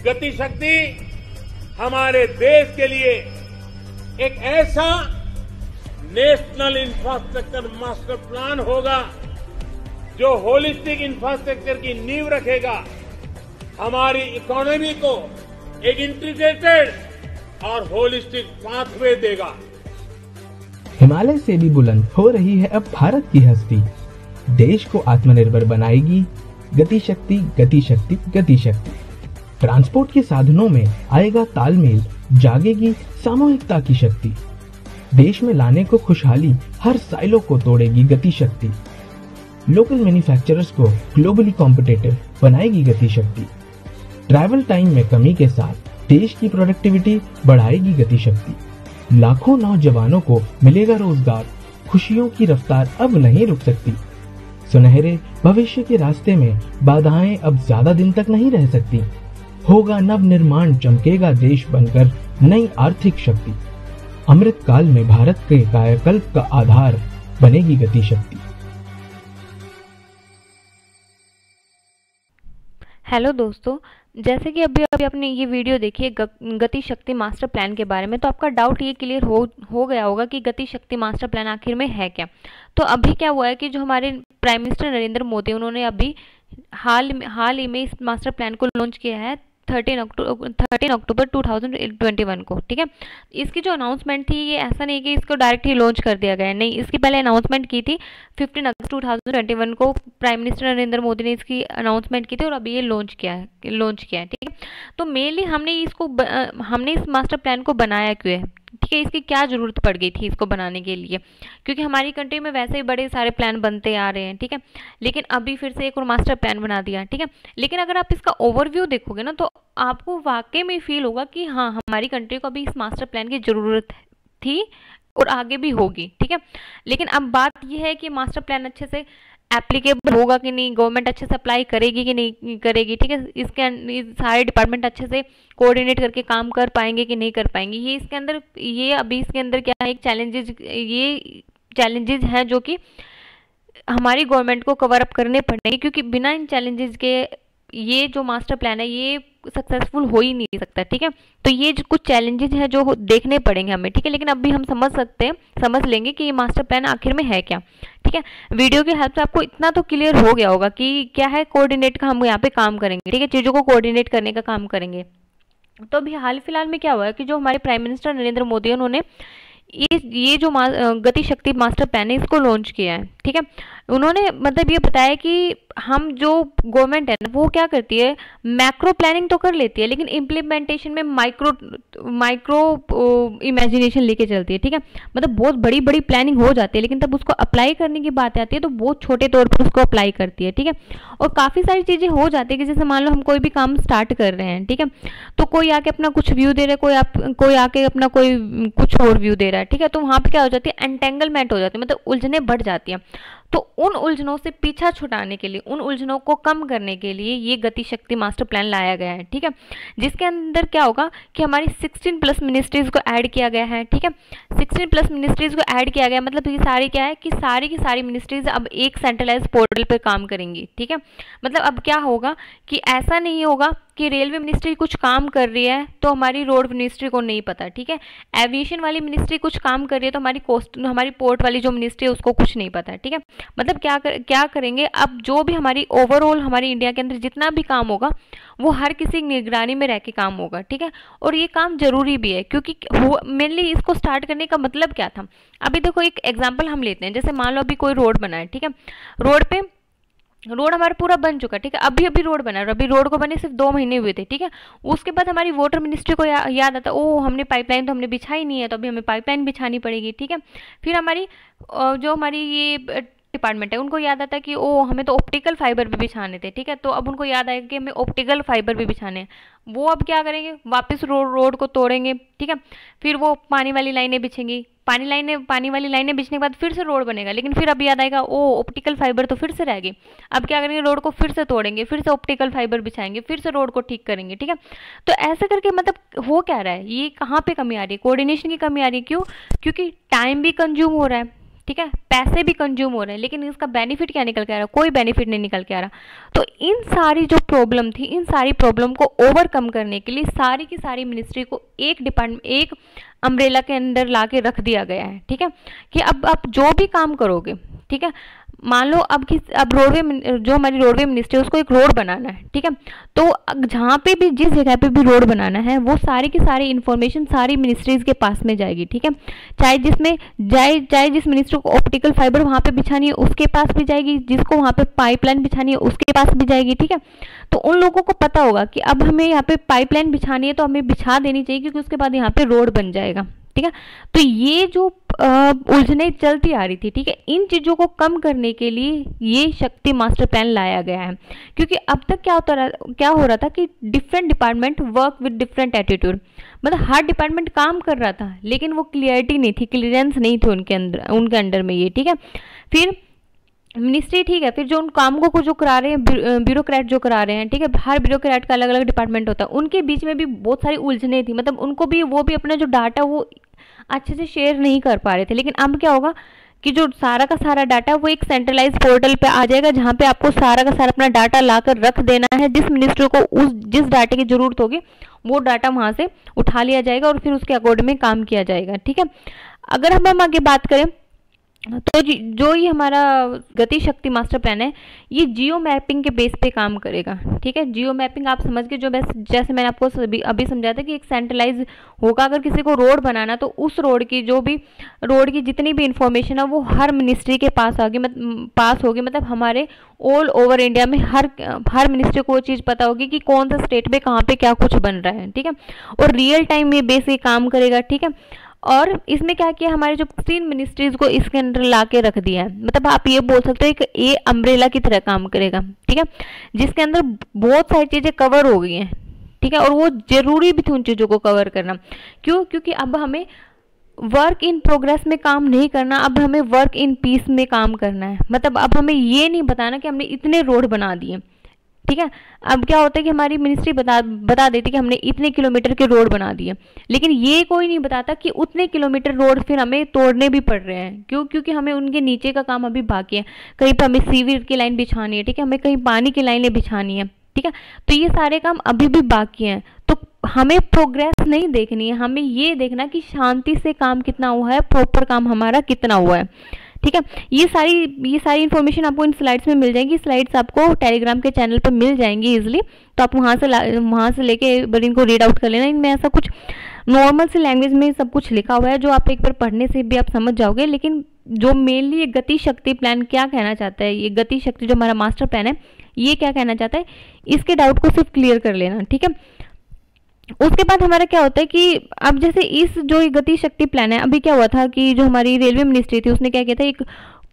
गति शक्ति हमारे देश के लिए एक ऐसा नेशनल इंफ्रास्ट्रक्चर मास्टर प्लान होगा जो होलिस्टिक इंफ्रास्ट्रक्चर की नींव रखेगा, हमारी इकोनॉमी को एक इंटीग्रेटेड और होलिस्टिक पाथवे देगा। हिमालय से भी बुलंद हो रही है अब भारत की हस्ती, देश को आत्मनिर्भर बनाएगी गति शक्ति, गति शक्ति, गति शक्ति। ट्रांसपोर्ट के साधनों में आएगा तालमेल, जागेगी सामूहिकता की शक्ति। देश में लाने को खुशहाली, हर साइलो को तोड़ेगी गति शक्ति। लोकल मैन्युफैक्चरर्स को ग्लोबली कॉम्पिटिटिव बनाएगी गति शक्ति। ट्रैवल टाइम में कमी के साथ देश की प्रोडक्टिविटी बढ़ाएगी गति शक्ति। लाखों नौजवानों को मिलेगा रोजगार, खुशियों की रफ्तार अब नहीं रुक सकती। सुनहरे भविष्य के रास्ते में बाधाएं अब ज्यादा दिन तक नहीं रह सकती। होगा नव निर्माण, चमकेगा देश बनकर नई आर्थिक शक्ति। अमृत काल में भारत के कायाकल्प का आधार बनेगी गति शक्ति। हेलो दोस्तों, जैसे कि अभी आपने ये वीडियो देखी है गति शक्ति मास्टर प्लान के बारे में, तो आपका डाउट ये क्लियर हो गया होगा कि गति शक्ति मास्टर प्लान आखिर में है क्या। तो अभी क्या हुआ है कि जो हमारे प्राइम मिनिस्टर नरेंद्र मोदी, उन्होंने अभी हाल ही में इस मास्टर प्लान को लॉन्च किया है 13 अक्टूबर 2021 को। ठीक है, इसकी जो अनाउंसमेंट थी, ये ऐसा नहीं कि इसको डायरेक्ट ही लॉन्च कर दिया गया है, नहीं, इसकी पहले अनाउंसमेंट की थी 15 अगस्त 2021 को। प्राइम मिनिस्टर नरेंद्र मोदी ने इसकी अनाउंसमेंट की थी और अभी ये लॉन्च किया है। ठीक है, तो मेनली हमने इस मास्टर प्लान को बनाया क्यों है, ठीक है, इसकी क्या जरूरत पड़ गई थी इसको बनाने के लिए, क्योंकि हमारी कंट्री में वैसे ही बड़े सारे प्लान बनते आ रहे हैं। ठीक है, लेकिन अभी फिर से एक और मास्टर प्लान बना दिया। ठीक है, लेकिन अगर आप इसका ओवरव्यू देखोगे ना, तो आपको वाकई में फील होगा कि हाँ, हमारी कंट्री को अभी इस मास्टर प्लान की जरूरत थी और आगे भी होगी। ठीक है, लेकिन अब बात यह है कि मास्टर प्लान अच्छे से एप्लीकेबल होगा कि नहीं, गवर्नमेंट अच्छे से अप्लाई करेगी कि नहीं करेगी। ठीक है, इसके सारे डिपार्टमेंट अच्छे से कोऑर्डिनेट करके काम कर पाएंगे कि नहीं कर पाएंगे, ये अभी इसके अंदर क्या है, ये चैलेंजेस हैं जो कि हमारी गवर्नमेंट को कवर अप करने पड़ेंगे, क्योंकि बिना इन चैलेंजेस के ये जो मास्टर प्लान है ये सक्सेसफुल हो ही नहीं सकता। ठीक है, तो ये कुछ चैलेंजेस हैं जो देखने पड़ेंगे हमें। ठीक है, लेकिन अभी हम समझ लेंगे कि ये मास्टर प्लान आखिर में है क्या। ठीक है, वीडियो की हेल्प से आपको इतना तो क्लियर हो गया होगा कि क्या है कोऑर्डिनेट का हम यहाँ पे काम करेंगे। ठीक है, चीज़ों को कोऑर्डिनेट करने का काम करेंगे। तो अभी हाल फिलहाल में क्या हुआ है कि जो हमारे प्राइम मिनिस्टर नरेंद्र मोदी, उन्होंने ये जो गति शक्ति मास्टर प्लान है इसको लॉन्च किया है। ठीक है, उन्होंने मतलब ये बताया कि हम जो गवर्नमेंट है वो क्या करती है, मैक्रो प्लानिंग तो कर लेती है, लेकिन इम्प्लीमेंटेशन में माइक्रो इमेजिनेशन लेके चलती है। ठीक है, मतलब बहुत बड़ी बड़ी प्लानिंग हो जाती है, लेकिन तब उसको अप्लाई करने की बात आती है तो बहुत छोटे तौर पर उसको अप्लाई करती है। ठीक है, और काफ़ी सारी चीज़ें हो जाती है कि जैसे मान लो हम कोई भी काम स्टार्ट कर रहे हैं। ठीक है, तो कोई आके अपना कुछ व्यू दे रहा है, कोई आके अपना कोई कुछ और व्यू दे रहा है। ठीक है, तो वहाँ पे क्या हो जाती है, एंटेंगलमेंट हो जाती है, मतलब उलझने बढ़ जाती हैं। तो उन उलझनों से पीछा छुड़ाने के लिए, उन उलझनों को कम करने के लिए ये गति शक्ति मास्टर प्लान लाया गया है। ठीक है, जिसके अंदर क्या होगा कि हमारी 16+ मिनिस्ट्रीज को ऐड किया गया है। ठीक है, 16+ मिनिस्ट्रीज को ऐड किया गया, मतलब ये सारी क्या है कि सारी की सारी मिनिस्ट्रीज अब एक सेंट्रलाइज पोर्टल पर काम करेंगी। ठीक है, मतलब अब क्या होगा कि ऐसा नहीं होगा कि रेलवे मिनिस्ट्री कुछ काम कर रही है तो हमारी रोड मिनिस्ट्री को नहीं पता। ठीक है, एविएशन वाली मिनिस्ट्री कुछ काम कर रही है तो हमारी पोर्ट वाली जो मिनिस्ट्री है उसको कुछ नहीं पता। ठीक है, मतलब क्या करेंगे, अब जो भी हमारी ओवरऑल हमारी इंडिया के अंदर जितना भी काम होगा वो हर किसी की निगरानी में रह के काम होगा। ठीक है, और ये काम जरूरी भी है, क्योंकि मेनली इसको स्टार्ट करने का मतलब क्या था। अभी देखो एक एग्जाम्पल हम लेते हैं, जैसे मान लो अभी कोई रोड बना है। ठीक है, रोड हमारा पूरा बन चुका है। ठीक है, अभी रोड बना है, अभी रोड को बने सिर्फ 2 महीने हुए थे। ठीक है, उसके बाद हमारी वाटर मिनिस्ट्री को याद आता, ओ हमने पाइपलाइन तो हमने बिछाई नहीं है, तो अभी हमें पाइपलाइन बिछानी पड़ेगी। ठीक है, फिर जो हमारी ये डिपार्टमेंट है उनको याद आता है कि ओ हमें तो ऑप्टिकल फाइबर भी बिछाने थे। ठीक है, तो अब उनको याद आएगा कि हमें ऑप्टिकल फाइबर भी बिछाने हैं। वो अब क्या करेंगे, वापस रोड को तोड़ेंगे। ठीक है, फिर वो पानी वाली लाइनें बिछेंगी, पानी वाली लाइनें बिछने के बाद फिर से रोड बनेगा, लेकिन फिर अब याद आएगा ओ ऑप्टिकल फाइबर तो फिर से रह गई। अब क्या करेंगे, रोड को फिर से तोड़ेंगे, फिर से ऑप्टिकल फाइबर बिछाएंगे, फिर से रोड को ठीक करेंगे। ठीक है, तो ऐसे करके मतलब हो क्या रहा है, ये कहाँ पे कमी आ रही है, कोऑर्डिनेशन की कमी आ रही है। क्यों, क्योंकि टाइम भी कंज्यूम हो रहा है। ठीक है, पैसे भी कंज्यूम हो रहे हैं, लेकिन इसका बेनिफिट क्या निकल के आ रहा है? कोई बेनिफिट नहीं निकल के आ रहा। तो इन सारी जो प्रॉब्लम थी, इन सारी प्रॉब्लम को ओवरकम करने के लिए सारी की सारी मिनिस्ट्री को एक डिपार्टमेंट, एक अम्ब्रेला के अंदर ला के रख दिया गया है, ठीक है, कि अब आप जो भी काम करोगे, ठीक है, मान लो अब रोडवे, जो हमारी रोडवे मिनिस्ट्री है उसको एक रोड बनाना है, ठीक है, तो जहाँ पे भी, जिस जगह पे भी रोड बनाना है, वो सारी की सारी इन्फॉर्मेशन सारी मिनिस्ट्रीज के पास में जाएगी, ठीक है, चाहे जिस मिनिस्ट्री को ऑप्टिकल फाइबर वहाँ पे बिछानी है उसके पास भी जाएगी, जिसको वहाँ पे पाइपलाइन बिछानी है उसके पास भी जाएगी, ठीक है। तो उन लोगों को पता होगा कि अब हमें यहाँ पे पाइपलाइन बिछानी है तो हमें बिछा देनी चाहिए, क्योंकि उसके बाद यहाँ पे रोड बन जाएगा, ठीक है। तो ये जो उलझने चलती आ रही थी, ठीक है, इन चीज़ों को कम करने के लिए ये शक्ति मास्टर प्लान लाया गया है, क्योंकि अब तक क्या हो रहा था कि different department work with different attitude, मतलब हर डिपार्टमेंट काम कर रहा था लेकिन वो क्लियरिटी नहीं थी, क्लियरेंस नहीं थी उनके अंडर में ये, ठीक है। फिर मिनिस्ट्री, ठीक है, फिर जो उन कामों को जो करा रहे हैं ब्यूरोक्रेट जो करा रहे हैं, ठीक है, हर ब्यूरोक्रेट का अलग अलग डिपार्टमेंट होता है, उनके बीच में भी बहुत सारी उलझने थी, मतलब उनको भी वो भी अपना जो डाटा वो अच्छे से शेयर नहीं कर पा रहे थे। लेकिन अब क्या होगा कि जो सारा का सारा डाटा वो एक सेंट्रलाइज पोर्टल पे आ जाएगा, जहाँ पे आपको सारा का सारा अपना डाटा लाकर रख देना है, जिस मिनिस्ट्री को जिस डाटे की जरूरत होगी वो डाटा वहाँ से उठा लिया जाएगा और फिर उसके अकॉर्डिंग में काम किया जाएगा, ठीक है। अगर हम आगे बात करें तो जो ये हमारा गति शक्ति मास्टर प्लान है, ये जियो मैपिंग के बेस पे काम करेगा, ठीक है। जियो मैपिंग आप समझ के, जो जैसे मैंने आपको अभी समझाया था कि एक सेंट्रलाइज होगा, अगर किसी को रोड बनाना तो उस रोड की जितनी भी इंफॉर्मेशन है वो हर मिनिस्ट्री के पास होगी, मतलब हमारे ऑल ओवर इंडिया में हर मिनिस्ट्री को वो चीज़ पता होगी कि कौन सा स्टेट में कहाँ पे क्या कुछ बन रहा है, ठीक है, और रियल टाइम में बेस पे काम करेगा, ठीक है। और इसमें क्या किया, हमारे जो 3 मिनिस्ट्रीज को इसके अंदर ला के रख दिया है, मतलब आप ये बोल सकते हो कि ये अम्ब्रेला की तरह काम करेगा, ठीक है, जिसके अंदर बहुत सारी चीज़ें कवर हो गई हैं, ठीक है, और वो जरूरी भी थी उन चीज़ों को कवर करना। क्यों? क्योंकि अब हमें वर्क इन प्रोग्रेस में काम नहीं करना, अब हमें वर्क इन पीस में काम करना है। मतलब अब हमें ये नहीं बताना कि हमने इतने रोड बना दिए, ठीक है। अब क्या होता है कि हमारी मिनिस्ट्री बता देती कि हमने इतने किलोमीटर के रोड बना दिए, लेकिन ये कोई नहीं बताता कि उतने किलोमीटर रोड फिर हमें तोड़ने भी पड़ रहे हैं। क्यों? क्योंकि हमें उनके नीचे का काम अभी बाकी है, कहीं पर हमें सीवर की लाइन बिछानी है, ठीक है, हमें कहीं पानी की लाइनें बिछानी है, ठीक है। तो ये सारे काम अभी भी बाकी हैं। तो हमें प्रोग्रेस नहीं देखनी है, हमें ये देखना कि शांति से काम कितना हुआ है, प्रॉपर काम हमारा कितना हुआ है, ठीक है। ये सारी इन्फॉर्मेशन आपको इन स्लाइड्स में मिल जाएंगी। स्लाइड्स आपको टेलीग्राम के चैनल पर मिल जाएंगी इजीली, तो आप वहाँ से लेके बड़ी इनको रीड आउट कर लेना। इनमें ऐसा कुछ नॉर्मल सी लैंग्वेज में सब कुछ लिखा हुआ है जो आप एक बार पढ़ने से भी आप समझ जाओगे। लेकिन जो मेनली ये गति शक्ति प्लान क्या कहना चाहता है, ये गति शक्ति जो हमारा मास्टर प्लान है ये क्या कहना चाहता है, इसके डाउट को सिर्फ क्लियर कर लेना, ठीक है। उसके बाद हमारा क्या होता है कि अब जैसे इस जो गति शक्ति प्लान है, अभी क्या हुआ था कि जो हमारी रेलवे मिनिस्ट्री थी उसने क्या किया था, एक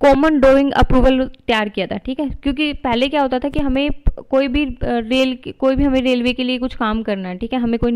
कॉमन ड्राइंग अप्रूवल तैयार किया था, ठीक है। क्योंकि पहले क्या होता था कि हमें कोई भी हमें रेलवे के लिए कुछ काम करना है, ठीक है, हमें कोई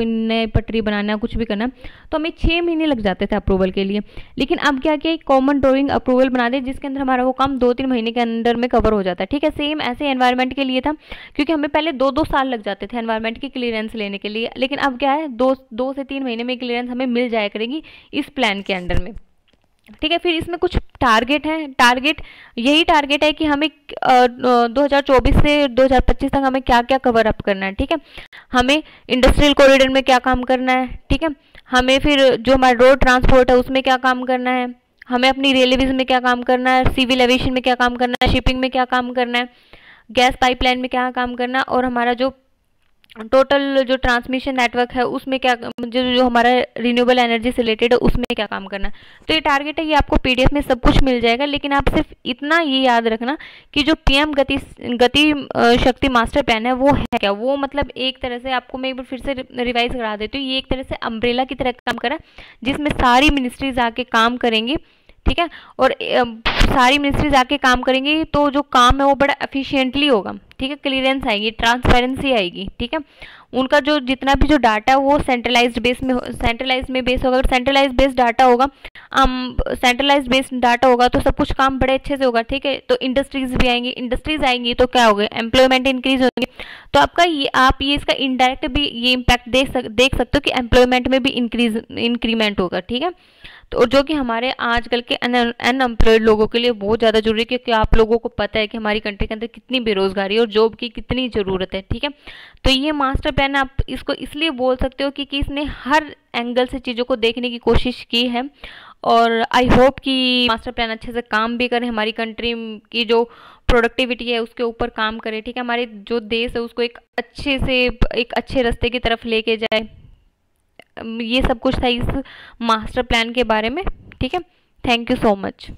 नई पटरी बनाना, कुछ भी करना, तो हमें 6 महीने लग जाते थे अप्रूवल के लिए। लेकिन अब क्या किया, कॉमन ड्राइंग अप्रूवल बना दे जिसके अंदर हमारा वो काम 2-3 महीने के अंदर में कवर हो जाता है, ठीक है। सेम ऐसे एनवायरनमेंट के लिए था, क्योंकि हमें पहले 2-2 साल लग जाते थे एनवायरनमेंट की क्लियरेंस लेने के लिए, लेकिन अब क्या है 2 से 3 महीने में क्लियरेंस हमें मिल जाया करेगी इस प्लान के अंडर में, ठीक है। फिर इसमें कुछ टारगेट है, यही टारगेट है कि हमें 2024 से 2025 तक हमें क्या क्या कवर अप करना है, ठीक है। हमें इंडस्ट्रियल कॉरिडोर में क्या काम करना है, ठीक है, हमें फिर जो हमारा रोड ट्रांसपोर्ट है उसमें क्या काम करना है, हमें अपनी रेलवेज में क्या काम करना है, सिविल एविएशन में क्या काम करना है, शिपिंग में क्या काम करना है, गैस पाइपलाइन में क्या काम करना है, और हमारा जो टोटल जो ट्रांसमिशन नेटवर्क है उसमें क्या, जो हमारा रिन्यूएबल एनर्जी से रिलेटेड है उसमें क्या काम करना है। तो ये टारगेट है, ये आपको पीडीएफ में सब कुछ मिल जाएगा। लेकिन आप सिर्फ इतना ये याद रखना कि जो पीएम गति शक्ति मास्टर प्लान है वो है क्या, वो मतलब एक तरह से आपको मैं एक बार फिर से रिवाइज करा देती हूँ। ये एक तरह से अम्ब्रेला की तरह काम कर रहा है जिसमें सारी मिनिस्ट्रीज आके काम करेंगी, ठीक है, और सारी मिनिस्ट्रीज आके काम करेंगी तो जो काम है वो बड़ा एफिशिएंटली होगा, ठीक है, क्लियरेंस आएगी, ट्रांसपेरेंसी आएगी, ठीक है। उनका जो जितना भी जो डाटा है वो सेंट्रलाइज में बेस होगा। अगर सेंट्रलाइज बेस्ड डाटा होगा तो सब कुछ काम बड़े अच्छे से होगा, ठीक है। तो इंडस्ट्रीज आएंगी तो क्या होगा, एम्प्लॉयमेंट इंक्रीज होंगे, तो आपका ये आप ये इसका इनडायरेक्ट भी ये इम्पैक्ट देख सकते हो कि एम्प्लॉयमेंट में भी इंक्रीमेंट होगा, ठीक है। तो जो कि हमारे आजकल के अनएम्प्लॉयड लोगों के लिए बहुत ज़्यादा जरूरी है, क्योंकि आप लोगों को पता है कि हमारी कंट्री के अंदर कितनी बेरोजगारी है और जॉब की कितनी ज़रूरत है, ठीक है। तो ये मास्टर प्लान आप इसको इसलिए बोल सकते हो कि इसने हर एंगल से चीज़ों को देखने की कोशिश की है, और आई होप कि मास्टर प्लान अच्छे से काम भी करे, हमारी कंट्री की जो प्रोडक्टिविटी है उसके ऊपर काम करे, ठीक है। हमारे जो देश है उसको एक अच्छे रास्ते की तरफ लेके जाए। ये सब कुछ था इस मास्टर प्लान के बारे में, ठीक है। Thank you so much.